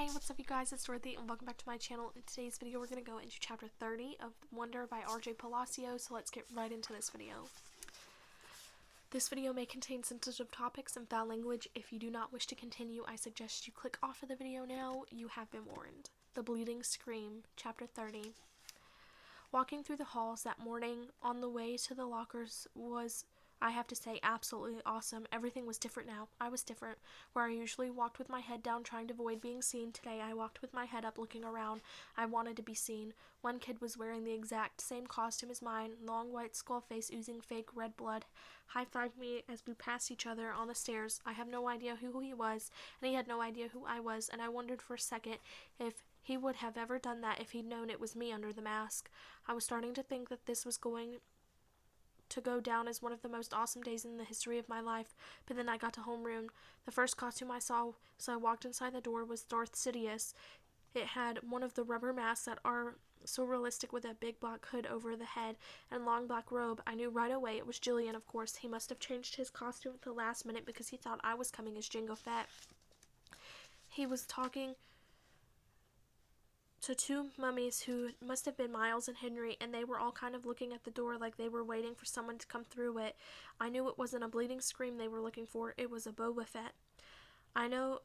Hey, what's up you guys, it's Ch30 and welcome back to my channel. In today's video we're going to go into chapter 30 of Wonder by RJ Palacio, so let's get right into this video. This video may contain sensitive topics and foul language. If you do not wish to continue, I suggest you click off of the video now. You have been warned. The Bleeding Scream, chapter 30. Walking through the halls that morning on the way to the lockers was, I have to say, absolutely awesome. Everything was different now. I was different. Where I usually walked with my head down trying to avoid being seen, today I walked with my head up looking around. I wanted to be seen. One kid was wearing the exact same costume as mine, long white skull face oozing fake red blood. High-fived me as we passed each other on the stairs. I have no idea who he was, and he had no idea who I was, and I wondered for a second if he would have ever done that if he'd known it was me under the mask. I was starting to think that this was going to go down as one of the most awesome days in the history of my life, but then I got to homeroom. The first costume I saw, so I walked inside the door, was Darth Sidious. It had one of the rubber masks that are so realistic with a big black hood over the head and long black robe. I knew right away it was Julian, of course. He must have changed his costume at the last minute because he thought I was coming as Jango Fett. He was talking to two mummies who must have been Miles and Henry, and they were all kind of looking at the door like they were waiting for someone to come through it. I knew it wasn't a bleeding scream they were looking for, it was a Boba Fett. I know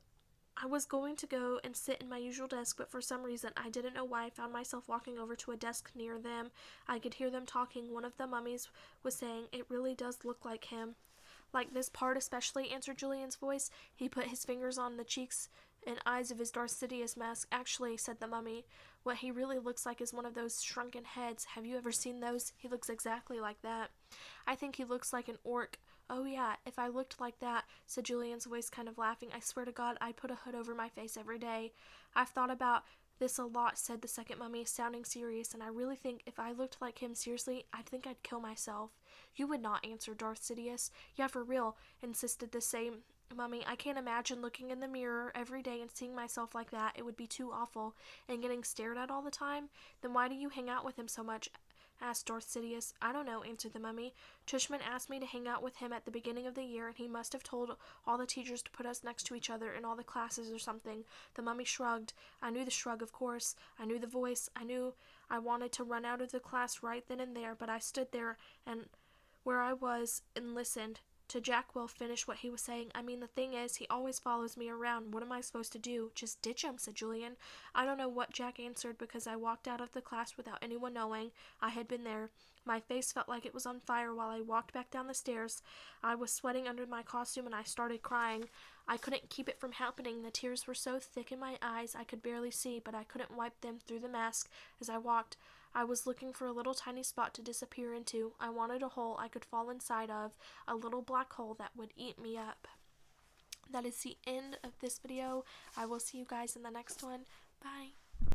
I was going to go and sit in my usual desk, but for some reason I didn't know why I found myself walking over to a desk near them. I could hear them talking. One of the mummies was saying, "It really does look like him." "Like this part especially," answered Julian's voice. He put his fingers on the cheeks and eyes of his Darth Sidious mask. "Actually," said the mummy, "what he really looks like is one of those shrunken heads. Have you ever seen those? He looks exactly like that." "I think he looks like an orc." "Oh yeah, if I looked like that," said Julian's voice, kind of laughing, "I swear to God I'd put a hood over my face every day." "I've thought about this a lot," said the second mummy, sounding serious, "and I really think if I looked like him seriously, I think I'd kill myself." "You would not," answered Darth Sidious. "Yeah, for real," insisted the same mummy. "I can't imagine looking in the mirror every day and seeing myself like that. It would be too awful. And getting stared at all the time." "Then why do you hang out with him so much?" asked Darth Sidious. "I don't know," answered the mummy. "Tushman asked me to hang out with him at the beginning of the year, and he must have told all the teachers to put us next to each other in all the classes or something." The mummy shrugged. I knew the shrug, of course. I knew the voice. I knew I wanted to run out of the class right then and there, but I stood there and where I was and listened to Jack Will finish what he was saying. "I mean, the thing is, he always follows me around. What am I supposed to do? Just ditch him," said Julian. I don't know what Jack answered because I walked out of the class without anyone knowing I had been there. My face felt like it was on fire while I walked back down the stairs. I was sweating under my costume and I started crying. I couldn't keep it from happening. The tears were so thick in my eyes I could barely see, but I couldn't wipe them through the mask as I walked. I was looking for a little tiny spot to disappear into. I wanted a hole I could fall inside of, a little black hole that would eat me up. That is the end of this video. I will see you guys in the next one. Bye.